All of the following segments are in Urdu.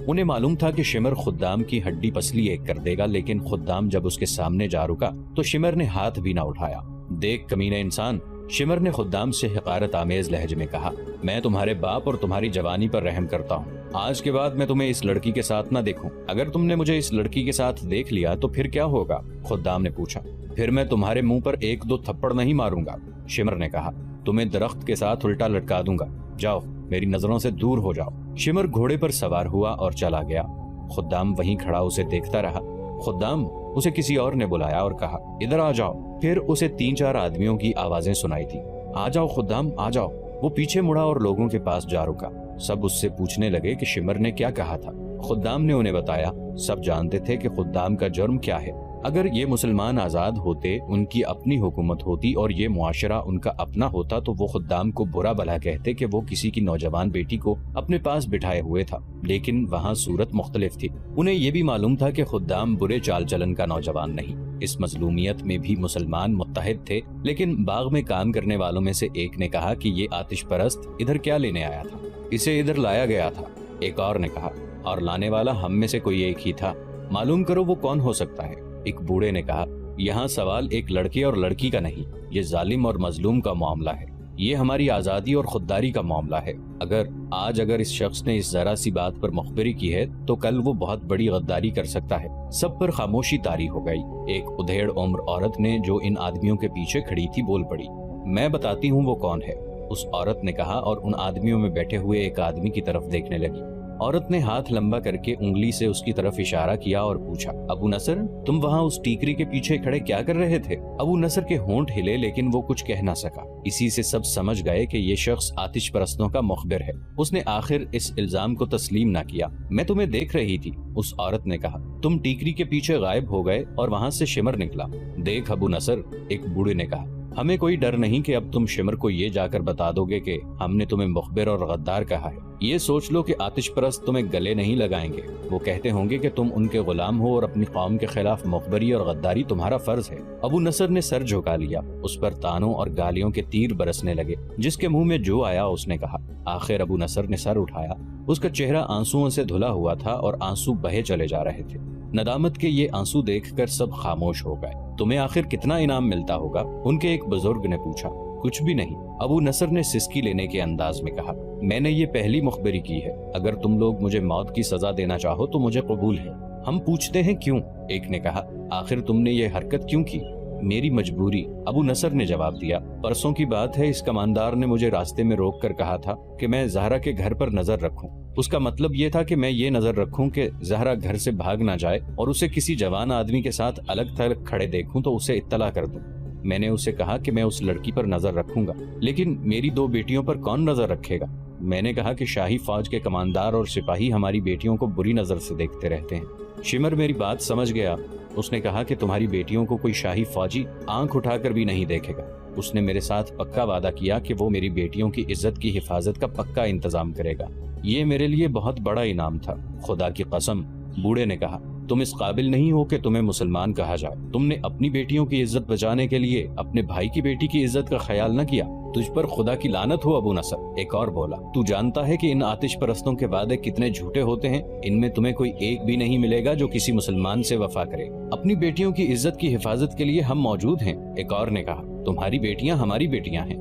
انہیں معلوم تھا کہ شمر خدام کی ہڈی پسلی ایک کر دے گا، لیکن خدام جب اس کے سامنے جا رکا تو شمر نے ہاتھ بھی نہ اٹھایا۔ دیکھ کمینے انسان، شمر نے خدام سے حقارت آمیز لہجے میں کہا، میں تمہارے باپ اور تمہاری جوانی پر رحم کرتا ہوں۔ آج کے بعد میں تمہیں اس لڑکی کے ساتھ نہ دیکھوں۔ اگر تم نے مجھے اس لڑکی کے ساتھ دیکھ لیا تو پھر کیا ہوگا؟ خدام نے پوچھا۔ پھر میں تمہارے منہ پر 1-2 تھپڑ نہیں ماروں گا، شمر نے کہا۔ تمہیں درخت کے ساتھ الٹا لٹکا دوں گا۔ جاؤ، میری نظروں سے دور ہو جاؤ۔ شمر گھوڑے پر سوار ہوا اور چلا گیا۔ خدام وہیں کھڑا اسے دیکھتا رہا۔ خدام، اسے کسی اور نے بلایا اور کہا، ادھر آ جاؤ۔ پھر اسے 3-4 آدمیوں کی آوازیں سنائی تھی۔ آ جاؤ خدام، آ جاؤ۔ وہ پیچھے مڑا اور لوگوں کے پاس جا رکا۔ سب اس سے پوچھنے لگے کہ شمر نے کیا کہا تھا۔ خدام نے انہیں بتایا۔ سب جانتے تھے کہ خدام کا جرم کیا ہے۔ اگر یہ مسلمان آزاد ہوتے، ان کی اپنی حکومت ہوتی اور یہ معاشرہ ان کا اپنا ہوتا تو وہ خدام کو برا بھلا کہتے کہ وہ کسی کی نوجوان بیٹی کو اپنے پاس بٹھائے ہوئے تھا، لیکن وہاں صورت مختلف تھی۔ انہیں یہ بھی معلوم تھا کہ خدام برے چال چلن کا نوجوان نہیں۔ اس مظلومیت میں بھی مسلمان متحد تھے، لیکن باغ میں کام کرنے والوں میں سے ایک نے کہا کہ یہ آتش پرست ادھر کیا لینے آیا تھا؟ اسے ادھر لایا گیا تھا، ایک اور نے کہا، اور لانے والا ہم میں سے کوئی ایک ہی تھا۔ معلوم کرو وہ کون ہو سکتا ہے؟ ایک بوڑھے نے کہا، یہاں سوال ایک لڑکے اور لڑکی کا نہیں، یہ ظالم اور مظلوم کا معاملہ ہے۔ یہ ہماری آزادی اور خودداری کا معاملہ ہے۔ اگر اس شخص نے اس ذرا سی بات پر مخبری کی ہے تو کل وہ بہت بڑی غداری کر سکتا ہے۔ سب پر خاموشی طاری ہو گئی۔ ایک ادھیڑ عمر عورت نے جو ان آدمیوں کے پیچھے کھڑی تھی بول پڑی، میں بتاتی ہوں وہ کون ہے۔ اس عورت نے کہا اور ان آدمیوں میں بیٹھے ہوئے ایک آدمی کی طرف دیکھنے لگی۔ عورت نے ہاتھ لمبا کر کے انگلی سے اس کی طرف اشارہ کیا اور پوچھا، ابو نصر، تم وہاں اس ٹیکری کے پیچھے کھڑے کیا کر رہے تھے؟ ابو نصر کے ہونٹ ہلے لیکن وہ کچھ کہہ نہ سکا۔ اسی سے سب سمجھ گئے کہ یہ شخص آتش پرستوں کا مخبر ہے۔ اس نے آخر اس الزام کو تسلیم نہ کیا۔ میں تمہیں دیکھ رہی تھی، اس عورت نے کہا۔ تم ٹیکری کے پیچھے غائب ہو گئے اور وہاں سے شمر نکلا۔ دیکھ ابو نصر، ایک بوڑھے نے کہا، ہمیں کوئی ڈر نہیں کہ اب تم شمر کو یہ جا کر بتا دو گے کہ ہم نے تمہیں مخبر اور غدار کہا ہے۔ یہ سوچ لو کہ آتش پرست تمہیں گلے نہیں لگائیں گے۔ وہ کہتے ہوں گے کہ تم ان کے غلام ہو اور اپنی قوم کے خلاف مخبری اور غداری تمہارا فرض ہے۔ ابو نصر نے سر جھکا لیا۔ اس پر تانوں اور گالیوں کے تیر برسنے لگے۔ جس کے منہ میں جو آیا اس نے کہا۔ آخر ابو نصر نے سر اٹھایا۔ اس کا چہرہ آنسوؤں سے دھلا ہوا تھا اور آنسو بہے چلے جا رہے تھے۔ ندامت کے یہ آنسو دیکھ کر سب خاموش ہو گئے۔ تمہیں آخر کتنا انعام ملتا ہوگا؟ ان کے ایک بزرگ نے پوچھا۔ کچھ بھی نہیں، ابو نصر نے سسکی لینے کے انداز میں کہا۔ میں نے یہ پہلی مخبری کی ہے۔ اگر تم لوگ مجھے موت کی سزا دینا چاہو تو مجھے قبول ہے۔ ہم پوچھتے ہیں کیوں؟ ایک نے کہا۔ آخر تم نے یہ حرکت کیوں کی؟ میری مجبوری، ابو نصر نے جواب دیا۔ پرسوں کی بات ہے، اس کماندار نے مجھے راستے میں روک کر کہا تھا کہ میں زہرا کے گھر پر نظر رکھوں۔ اس کا مطلب یہ تھا کہ میں یہ نظر رکھوں کہ زہرا گھر سے بھاگ نہ جائے اور اسے کسی جوان آدمی کے ساتھ الگ تھلگ کھڑے دیکھوں تو اسے اطلاع کر دوں۔ میں نے اسے کہا کہ میں اس لڑکی پر نظر رکھوں گا، لیکن میری 2 بیٹیوں پر کون نظر رکھے گا؟ میں نے کہا کہ شاہی فوج کے کماندار اور سپاہی ہماری بیٹیوں کو بری نظر سے دیکھتے رہتے ہیں۔ شمر میری بات سمجھ گیا۔ اس نے کہا کہ تمہاری بیٹیوں کو کوئی شاہی فوجی آنکھ اٹھا کر بھی نہیں دیکھے گا۔ اس نے میرے ساتھ پکا وعدہ کیا کہ وہ میری بیٹیوں کی عزت کی حفاظت کا پکا انتظام کرے گا۔ یہ میرے لیے بہت بڑا انعام تھا، خدا کی قسم۔ بوڑھے نے کہا، تم اس قابل نہیں ہو کہ تمہیں مسلمان کہا جائے۔ تم نے اپنی بیٹیوں کی عزت بچانے کے لیے اپنے بھائی کی بیٹی کی عزت کا خیال نہ کیا۔ تجھ پر خدا کی لعنت ہو ابو نصر، ایک اور بولا۔ تو جانتا ہے کہ ان آتش پرستوں کے وعدے کتنے جھوٹے ہوتے ہیں۔ ان میں تمہیں کوئی ایک بھی نہیں ملے گا جو کسی مسلمان سے وفا کرے۔ اپنی بیٹیوں کی عزت کی حفاظت کے لیے ہم موجود ہیں، ایک اور نے کہا۔ تمہاری بیٹیاں ہماری بیٹیاں ہیں،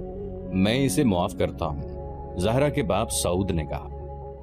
میں اسے معاف کرتا ہوں، زہرا کے باپ سعود نے کہا۔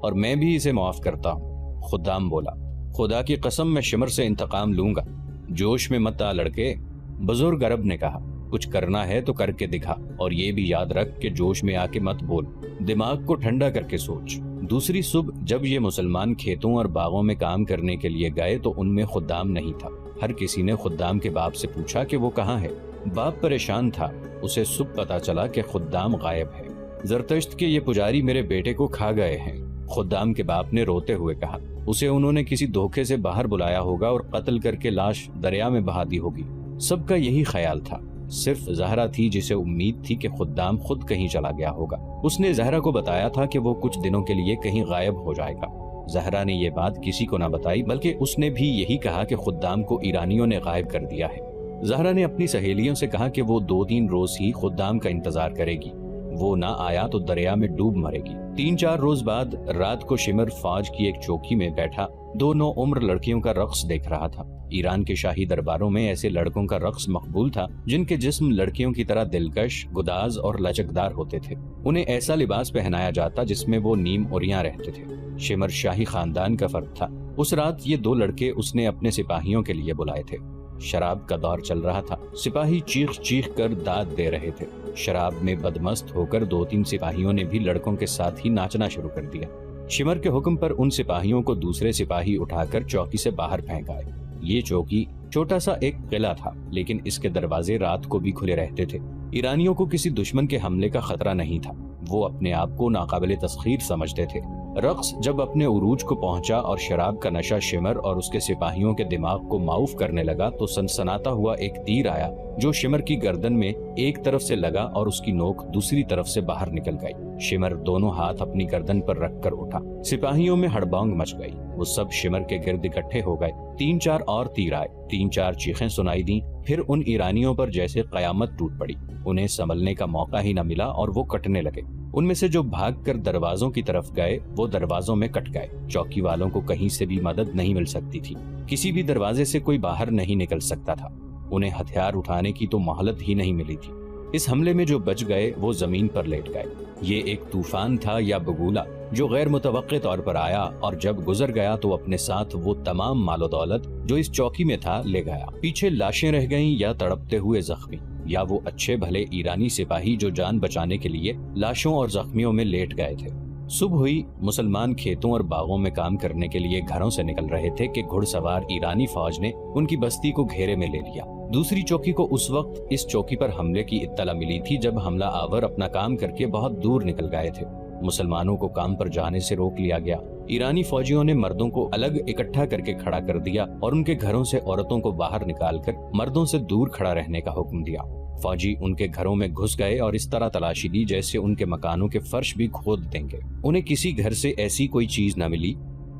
اور میں بھی اسے معاف کرتا ہوں، خدام بولا۔ خدا کی قسم میں شمر سے انتقام لوں گا۔ جوش میں مت آ لڑکے، بزرگ عرب نے کہا۔ کچھ کرنا ہے تو کر کے دکھا، اور یہ بھی یاد رکھ کہ جوش میں آ کے مت بول، دماغ کو ٹھنڈا کر کے سوچ۔ دوسری صبح جب یہ مسلمان کھیتوں اور باغوں میں کام کرنے کے لیے گئے تو ان میں خدام نہیں تھا۔ ہر کسی نے خدام کے باپ سے پوچھا کہ وہ کہاں ہے۔ باپ پریشان تھا۔ اسے صبح پتا چلا کہ خدام غائب ہے۔ زرتشت کے یہ پجاری میرے بیٹے کو کھا گئے ہیں، خدام کے باپ نے روتے ہوئے کہا۔ اسے انہوں نے کسی دھوکے سے باہر بلایا ہوگا اور قتل کر کے لاش دریا میں بہا دی ہوگی۔ سب کا یہی خیال تھا، صرف زہرا تھی جسے امید تھی کہ خدام خود کہیں چلا گیا ہوگا۔ اس نے زہرا کو بتایا تھا کہ وہ کچھ دنوں کے لیے کہیں غائب ہو جائے گا۔ زہرا نے یہ بات کسی کو نہ بتائی، بلکہ اس نے بھی یہی کہا کہ خدام کو ایرانیوں نے غائب کر دیا ہے۔ زہرا نے اپنی سہیلیوں سے کہا کہ وہ 2-3 روز ہی خدام کا انتظار کرے گی۔ وہ نہ آیا تو دریا میں ڈوب مرے گی۔ 3-4 روز بعد رات کو شمر فوج کی ایک چوکی میں بیٹھا 2 نوعمر لڑکیوں کا رقص دیکھ رہا تھا۔ ایران کے شاہی درباروں میں ایسے لڑکوں کا رقص مقبول تھا جن کے جسم لڑکیوں کی طرح دلکش، گداز اور لچکدار ہوتے تھے۔ انہیں ایسا لباس پہنایا جاتا جس میں وہ نیم اوریاں رہتے تھے۔ شمر شاہی خاندان کا فرد تھا۔ اس رات یہ 2 لڑکے اس نے اپنے سپاہیوں کے لیے بلائے تھے۔ شراب کا دور چل رہا تھا۔ سپاہی چیخ چیخ کر داد دے رہے تھے۔ شراب میں بدمست ہو کر 2-3 سپاہیوں نے بھی لڑکوں کے ساتھ ہی ناچنا شروع کر دیا۔ شمر کے حکم پر ان سپاہیوں کو دوسرے سپاہی اٹھا کر چوکی سے باہر پھینک آئے۔ یہ چوکی چھوٹا سا ایک قلعہ تھا، لیکن اس کے دروازے رات کو بھی کھلے رہتے تھے۔ ایرانیوں کو کسی دشمن کے حملے کا خطرہ نہیں تھا۔ وہ اپنے آپ کو ناقابل تسخیر سمجھتے تھے۔ رقص جب اپنے عروج کو پہنچا اور شراب کا نشہ شمر اور اس کے سپاہیوں کے دماغ کو معاف کرنے لگا تو سنسناتا ہوا ایک تیر آیا جو شمر کی گردن میں ایک طرف سے لگا اور اس کی نوک دوسری طرف سے باہر نکل گئی۔ شمر دونوں ہاتھ اپنی گردن پر رکھ کر اٹھا۔ سپاہیوں میں ہڑبانگ مچ گئی۔ وہ سب شمر کے گرد اکٹھے ہو گئے۔ 3-4 اور تیر آئے۔ 3-4 چیخیں سنائی دیں۔ پھر ان ایرانیوں پر جیسے قیامت ٹوٹ پڑی۔ انہیں سنبھلنے کا موقع ہی نہ ملا اور وہ کٹنے لگے۔ ان میں سے جو بھاگ کر دروازوں کی طرف گئے وہ دروازوں میں کٹ گئے۔ چوکی والوں کو کہیں سے بھی مدد نہیں مل سکتی تھی۔ کسی بھی دروازے سے کوئی باہر نہیں نکل سکتا تھا۔ انہیں ہتھیار اٹھانے کی تو مہلت ہی نہیں ملی تھی۔ اس حملے میں جو بچ گئے وہ زمین پر لیٹ گئے۔ یہ ایک طوفان تھا یا بگولا جو غیر متوقع طور پر آیا اور جب گزر گیا تو اپنے ساتھ وہ تمام مال و دولت جو اس چوکی میں تھا لے گیا۔ پیچھے لاشیں رہ گئیں یا تڑپتے ہوئے زخمی، یا وہ اچھے بھلے ایرانی سپاہی جو جان بچانے کے لیے لاشوں اور زخمیوں میں لیٹ گئے تھے۔ صبح ہوئی۔ مسلمان کھیتوں اور باغوں میں کام کرنے کے لیے گھروں سے نکل رہے تھے کہ گھڑ سوار ایرانی فوج نے ان کی بستی کو گھیرے میں لے لیا۔ دوسری چوکی کو اس وقت اس چوکی پر حملے کی اطلاع ملی تھی جب حملہ آور اپنا کام کر کے بہت دور نکل گئے تھے۔ مسلمانوں کو کام پر جانے سے روک لیا گیا۔ ایرانی فوجیوں نے مردوں کو الگ اکٹھا کر کے کھڑا کر دیا اور ان کے گھروں سے عورتوں کو باہر نکال کر مردوں سے دور کھڑا رہنے کا حکم دیا۔ فوجی ان کے گھروں میں گھس گئے اور اس طرح تلاشی دی جیسے ان کے مکانوں کے فرش بھی کھود دیں گے۔ انہیں کسی گھر سے ایسی کوئی چیز نہ ملی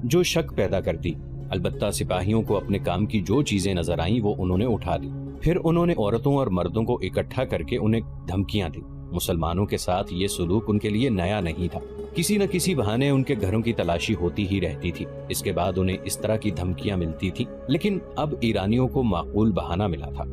جو شک پیدا کرتی۔ البتہ سپاہیوں کو اپنے کام کی جو چیزیں نظر آئیں وہ انہوں نے اٹھا لی۔ پھر انہوں نے عورتوں اور مردوں کو اکٹھا کر کے انہیں دھمکیاں دی۔ مسلمانوں کے ساتھ یہ سلوک ان کے لیے نیا نہیں تھا۔ کسی نہ کسی بہانے ان کے گھروں کی تلاشی ہوتی ہی رہتی تھی۔ اس کے بعد انہیں اس طرح کی دھمکیاں ملتی تھی، لیکن اب ایرانیوں کو معقول بہانہ ملا تھا۔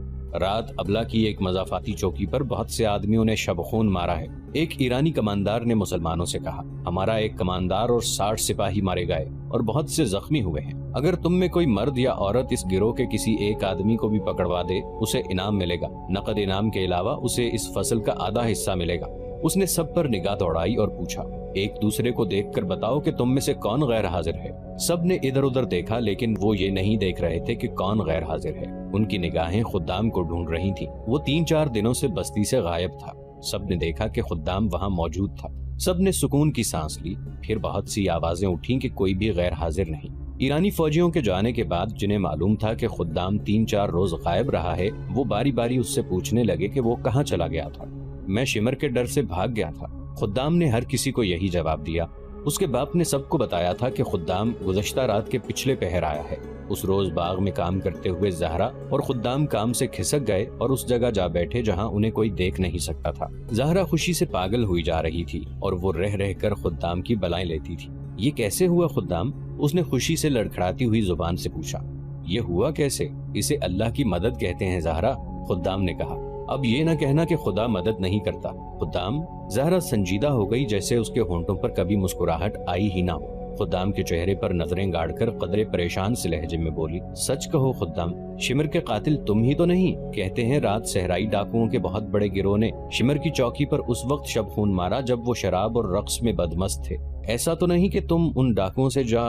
رات ابلا کی ایک مضافاتی چوکی پر بہت سے آدمیوں نے شب خون مارا ہے۔ ایک ایرانی کماندار نے مسلمانوں سے کہا، ہمارا ایک کماندار اور 60 سپاہی مارے گئے اور بہت سے زخمی ہوئے ہیں۔ اگر تم میں کوئی مرد یا عورت اس گروہ کے کسی ایک آدمی کو بھی پکڑوا دے اسے انعام ملے گا۔ نقد انعام کے علاوہ اسے اس فصل کا آدھا حصہ ملے گا۔ اس نے سب پر نگاہ دوڑائی اور پوچھا، ایک دوسرے کو دیکھ کر بتاؤ کہ تم میں سے کون غیر حاضر ہے۔ سب نے ادھر ادھر دیکھا لیکن وہ یہ نہیں دیکھ رہے تھے کہ کون غیر حاضر ہے۔ ان کی نگاہیں خدام کو ڈھونڈ رہی تھیں۔ وہ 3-4 دنوں سے بستی سے غائب تھا۔ سب نے دیکھا کہ خدام وہاں موجود تھا۔ سب نے سکون کی سانس لی۔ پھر بہت سی آوازیں اٹھیں کہ کوئی بھی غیر حاضر نہیں۔ ایرانی فوجیوں کے جانے کے بعد جنہیں معلوم تھا کہ خدام 3-4 روز غائب رہا ہے، وہ باری باری اس سے پوچھنے لگے کہ وہ کہاں چلا گیا تھا۔ میں شمر کے ڈر سے بھاگ گیا تھا۔ خدام نے ہر کسی کو یہی جواب دیا۔ اس کے باپ نے سب کو بتایا تھا کہ خدام گزشتہ رات کے پچھلے پہر آیا ہے۔ اس روز باغ میں کام کرتے ہوئے زہرا اور خدام کام سے کھسک گئے اور اس جگہ جا بیٹھے جہاں انہیں کوئی دیکھ نہیں سکتا تھا۔ زہرا خوشی سے پاگل ہوئی جا رہی تھی اور وہ رہ رہ کر خدام کی بلائیں لیتی تھی۔ یہ کیسے ہوا خدام؟ اس نے خوشی سے لڑکھڑاتی ہوئی زبان سے پوچھا۔ یہ ہوا کیسے؟ اسے اللہ کی مدد کہتے ہیں زہرا، خدام نے کہا۔ اب یہ نہ کہنا کہ خدا مدد نہیں کرتا خدام۔ زہرا سنجیدہ ہو گئی جیسے اس کے ہونٹوں پر کبھی مسکراہٹ آئی ہی نہ ہو۔ خدام کے چہرے پر نظریں گاڑ کر قدرے پریشان سے لہجے میں بولی، سچ کہو خدام، شمر کے قاتل تم ہی تو نہیں؟ کہتے ہیں رات صحرائی ڈاکوؤں کے بہت بڑے گروہ نے شمر کی چوکی پر اس وقت شب خون مارا جب وہ شراب اور رقص میں بدمست تھے۔ ایسا تو نہیں کہ تم ان ڈاکوؤں سے جا؟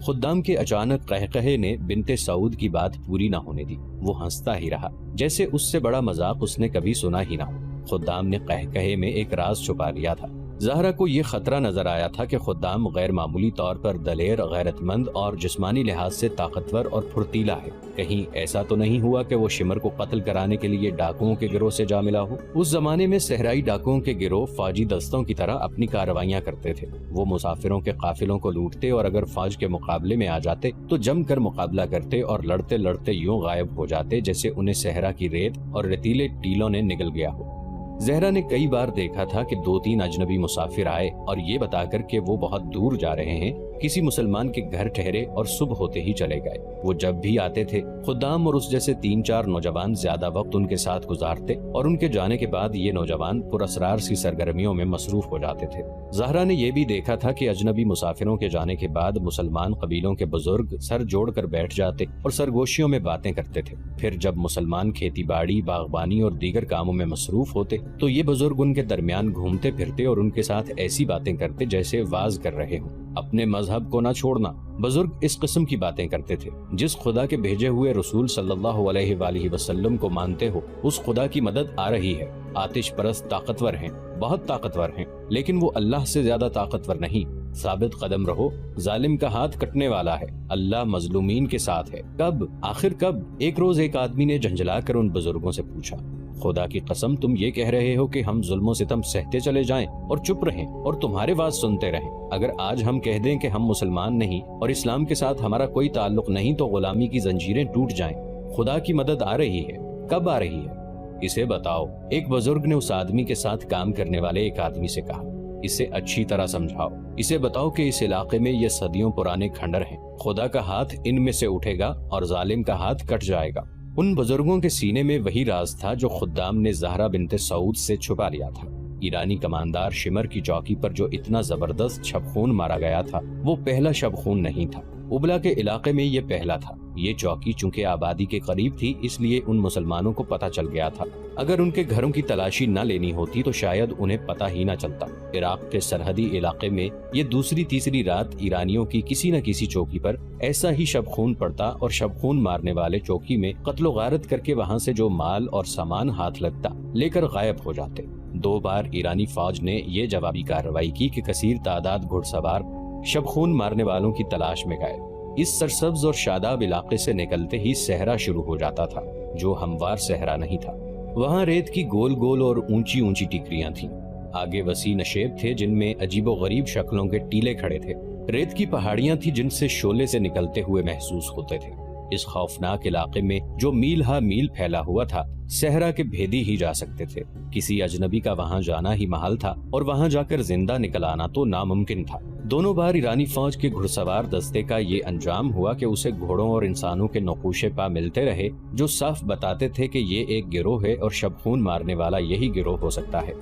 خدام کے اچانک قہقہے نے بنت سعود کی بات پوری نہ ہونے دی۔ وہ ہنستا ہی رہا جیسے اس سے بڑا مذاق اس نے کبھی سنا ہی نہ ہو۔ خدام نے قہقہے میں ایک راز چھپا لیا تھا۔ زہرا کو یہ خطرہ نظر آیا تھا کہ خدام غیر معمولی طور پر دلیر، غیرت مند اور جسمانی لحاظ سے طاقتور اور پھرتیلا ہے۔ کہیں ایسا تو نہیں ہوا کہ وہ شمر کو قتل کرانے کے لیے ڈاکوؤں کے گروہ سے جا ملا ہو؟ اس زمانے میں صحرائی ڈاکوؤں کے گروہ فوجی دستوں کی طرح اپنی کارروائیاں کرتے تھے۔ وہ مسافروں کے قافلوں کو لوٹتے اور اگر فوج کے مقابلے میں آ جاتے تو جم کر مقابلہ کرتے اور لڑتے لڑتے یوں غائب ہو جاتے جیسے انہیں صحرا کی ریت اور ریتیلے ٹیلوں نے نگل گیا ہو۔ زہرا نے کئی بار دیکھا تھا کہ 2-3 اجنبی مسافر آئے اور یہ بتا کر کہ وہ بہت دور جا رہے ہیں کسی مسلمان کے گھر ٹھہرے اور صبح ہوتے ہی چلے گئے۔ وہ جب بھی آتے تھے خدام اور اس جیسے 3-4 نوجوان زیادہ وقت ان کے ساتھ گزارتے اور ان کے جانے کے بعد یہ نوجوان پراسرار سی سرگرمیوں میں مصروف ہو جاتے تھے۔ زہرا نے یہ بھی دیکھا تھا کہ اجنبی مسافروں کے جانے کے بعد مسلمان قبیلوں کے بزرگ سر جوڑ کر بیٹھ جاتے اور سرگوشیوں میں باتیں کرتے تھے۔ پھر جب مسلمان کھیتی باڑی، باغبانی اور دیگر کاموں میں مصروف ہوتے تو یہ بزرگ ان کے درمیان گھومتے پھرتے اور ان کے ساتھ ایسی باتیں کرتے جیسے واز کر رہے ہوں۔ اپنے مذہب کو نہ چھوڑنا، بزرگ اس قسم کی باتیں کرتے تھے۔ جس خدا کے بھیجے ہوئے رسول صلی اللہ علیہ وآلہ وسلم کو مانتے ہو اس خدا کی مدد آ رہی ہے۔ آتش پرست طاقتور ہیں، بہت طاقتور ہیں، لیکن وہ اللہ سے زیادہ طاقتور نہیں۔ ثابت قدم رہو، ظالم کا ہاتھ کٹنے والا ہے، اللہ مظلومین کے ساتھ ہے۔ کب؟ آخر کب؟ ایک روز ایک آدمی نے جھنجھلا کر ان بزرگوں سے پوچھا، خدا کی قسم تم یہ کہہ رہے ہو کہ ہم ظلم و ستم سہتے چلے جائیں اور چپ رہیں اور تمہارے واز سنتے رہیں؟ اگر آج ہم کہہ دیں کہ ہم مسلمان نہیں اور اسلام کے ساتھ ہمارا کوئی تعلق نہیں تو غلامی کی زنجیریں ٹوٹ جائیں۔ خدا کی مدد آ رہی ہے، کب آ رہی ہے؟ اسے بتاؤ۔ ایک بزرگ نے اس آدمی کے ساتھ کام کرنے والے ایک آدمی سے کہا، اسے اچھی طرح سمجھاؤ، اسے بتاؤ کہ اس علاقے میں یہ صدیوں پرانے کھنڈر ہیں، خدا کا ہاتھ ان میں سے اٹھے گا اور ظالم کا ہاتھ کٹ جائے گا۔ ان بزرگوں کے سینے میں وہی راز تھا جو خدام نے زہرا بنت سعود سے چھپا لیا تھا۔ ایرانی کماندار شمر کی چوکی پر جو اتنا زبردست شب خون مارا گیا تھا وہ پہلا شب خون نہیں تھا، ابلا کے علاقے میں یہ پہلا تھا۔ یہ چوکی چونکہ آبادی کے قریب تھی اس لیے ان مسلمانوں کو پتہ چل گیا تھا، اگر ان کے گھروں کی تلاشی نہ لینی ہوتی تو شاید انہیں پتہ ہی نہ چلتا۔ عراق کے سرحدی علاقے میں یہ دوسری تیسری رات ایرانیوں کی کسی نہ کسی چوکی پر ایسا ہی شب خون پڑتا اور شب خون مارنے والے چوکی میں قتل و غارت کر کے وہاں سے جو مال اور سامان ہاتھ لگتا لے کر غائب ہو جاتے۔ 2 بار ایرانی فوج نے یہ جوابی کارروائی کی کہ کثیر تعداد گھڑ سوار شب خون مارنے والوں کی تلاش میں گئے۔ اس سرسبز اور شاداب علاقے سے نکلتے ہی صحرا شروع ہو جاتا تھا جو ہموار صحرا نہیں تھا۔ وہاں ریت کی گول گول اور اونچی اونچی ٹیکریاں تھیں، آگے وسیع نشیب تھے جن میں عجیب و غریب شکلوں کے ٹیلے کھڑے تھے، ریت کی پہاڑیاں تھیں جن سے شعلے سے نکلتے ہوئے محسوس ہوتے تھے۔ اس خوفناک علاقے میں جو میل ہا میل پھیلا ہوا تھا صحرا کے بھیدی ہی جا سکتے تھے، کسی اجنبی کا وہاں جانا ہی محال تھا اور وہاں جا کر زندہ نکل آنا تو ناممکن تھا۔ دونوں بار ایرانی فوج کے گھڑ سوار دستے کا یہ انجام ہوا کہ اسے گھوڑوں اور انسانوں کے نقوش پا ملتے رہے جو صاف بتاتے تھے کہ یہ ایک گروہ ہے اور شب خون مارنے والا یہی گروہ ہو سکتا ہے،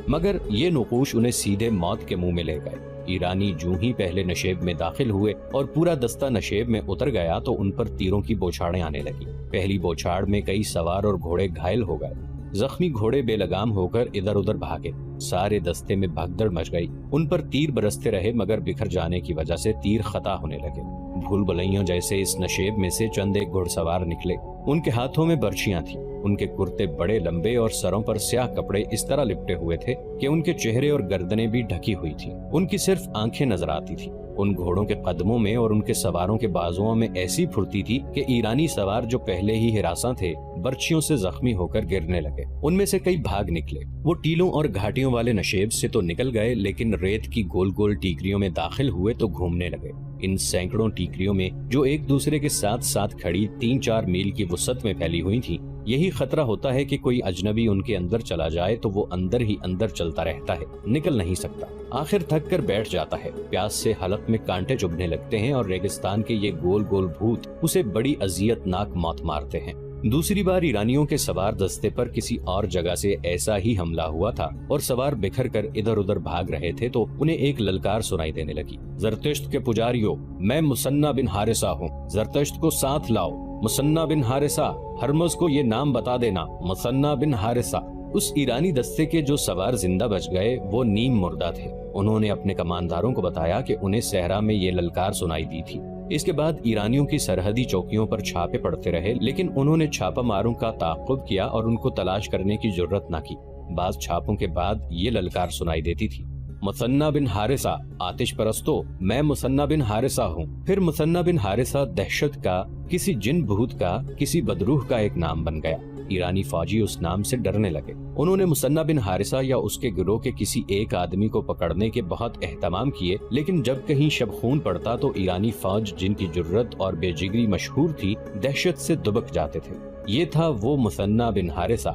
مگر یہ نقوش انہیں سیدھے موت کے منہ میں لے گئے۔ ایرانی جو ہی پہلے نشیب میں داخل ہوئے اور پورا دستہ نشیب میں اتر گیا تو ان پر تیروں کی بوچھاڑیں آنے لگی۔ پہلی بوچھاڑ میں کئی سوار اور گھوڑے گھائل ہو گئے، زخمی گھوڑے بے لگام ہو کر ادھر ادھر بھاگے، سارے دستے میں بھگدڑ مچ گئی۔ ان پر تیر برستے رہے مگر بکھر جانے کی وجہ سے تیر خطا ہونے لگے۔ بھول بھلائیوں جیسے اس نشیب میں سے چند ایک گھڑ سوار نکلے، ان کے ہاتھوں میں برچیاں تھیں، ان کے کرتے بڑے لمبے اور سروں پر سیاہ کپڑے اس طرح لپٹے ہوئے تھے کہ ان کے چہرے اور گردنیں بھی ڈھکی ہوئی تھیں، ان کی صرف آنکھیں نظر آتی تھیں۔ ان گھوڑوں کے قدموں میں اور ان کے سواروں کے بازوؤں میں ایسی پھرتی تھی کہ ایرانی سوار جو پہلے ہی ہراساں تھے برچیوں سے زخمی ہو کر گرنے لگے۔ ان میں سے کئی بھاگ نکلے، وہ ٹیلوں اور گھاٹیوں والے نشیب سے تو نکل گئے لیکن ریت کی گول گول ٹیکریوں میں داخل ہوئے تو گھومنے لگے۔ ان سینکڑوں ٹیکریوں میں جو ایک دوسرے کے ساتھ ساتھ کھڑی 3-4 میل کی وسعت میں پھیلی ہوئی تھی، یہی خطرہ ہوتا ہے کہ کوئی اجنبی ان کے اندر چلا جائے تو وہ اندر ہی اندر چلتا رہتا ہے، نکل نہیں سکتا، آخر تھک کر بیٹھ جاتا ہے، پیاس سے حلق میں کانٹے چبھنے لگتے ہیں اور ریگستان کے یہ گول گول بھوت اسے بڑی اذیت ناک موت مارتے ہیں۔ دوسری بار ایرانیوں کے سوار دستے پر کسی اور جگہ سے ایسا ہی حملہ ہوا تھا اور سوار بکھر کر ادھر ادھر بھاگ رہے تھے تو انہیں ایک للکار سنائی دینے لگی، زرتشت کے پجاریوں، میں مثنیٰ بن حارثہ ہوں، زرتشت کو ساتھ لاؤ، مثنیٰ بن حارثہ، ہرمز کو یہ نام بتا دینا، مثنیٰ بن حارثہ۔ اس ایرانی دستے کے جو سوار زندہ بچ گئے وہ نیم مردہ تھے، انہوں نے اپنے کمانداروں کو بتایا کہ انہیں صحرا میں یہ للکار سنائی دی تھی۔ اس کے بعد ایرانیوں کی سرحدی چوکیوں پر چھاپے پڑتے رہے لیکن انہوں نے چھاپا ماروں کا تعاقب کیا اور ان کو تلاش کرنے کی جرت نہ کی۔ بعض چھاپوں کے بعد یہ للکار سنائی دیتی تھی، مثنیٰ بن حارثہ، آتش پرستو، میں مثنیٰ بن حارثہ ہوں۔ پھر مثنیٰ بن حارثہ دہشت کا، کسی جن بھوت کا، کسی بدروح کا ایک نام بن گیا۔ ایرانی فوجی اس نام سے ڈرنے لگے، انہوں نے مثنیٰ بن حارثہ یا اس کے گروہ کے کسی ایک آدمی کو پکڑنے کے بہت اہتمام کیے لیکن جب کہیں شب خون پڑتا تو ایرانی فوج جن کی جرت اور بے جگری مشہور تھی دہشت سے دبک جاتے تھے۔ یہ تھا وہ مثنیٰ بن حارثہ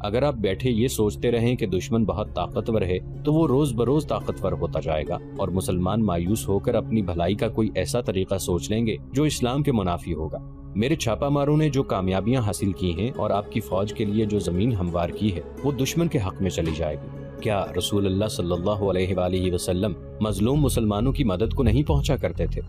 اگر آپ بیٹھے یہ سوچتے رہیں کہ دشمن بہت طاقتور ہے تو وہ روز بروز طاقتور ہوتا جائے گا اور مسلمان مایوس ہو کر اپنی بھلائی کا کوئی ایسا طریقہ سوچ لیں گے جو اسلام کے منافی ہوگا۔ میرے چھاپا ماروں نے جو کامیابیاں حاصل کی ہیں اور آپ کی فوج کے لیے جو زمین ہموار کی ہے وہ دشمن کے حق میں چلی جائے گی۔ کیا رسول اللہ صلی اللہ علیہ وآلہ وسلم مظلوم مسلمانوں کی مدد کو نہیں پہنچا کرتے تھے؟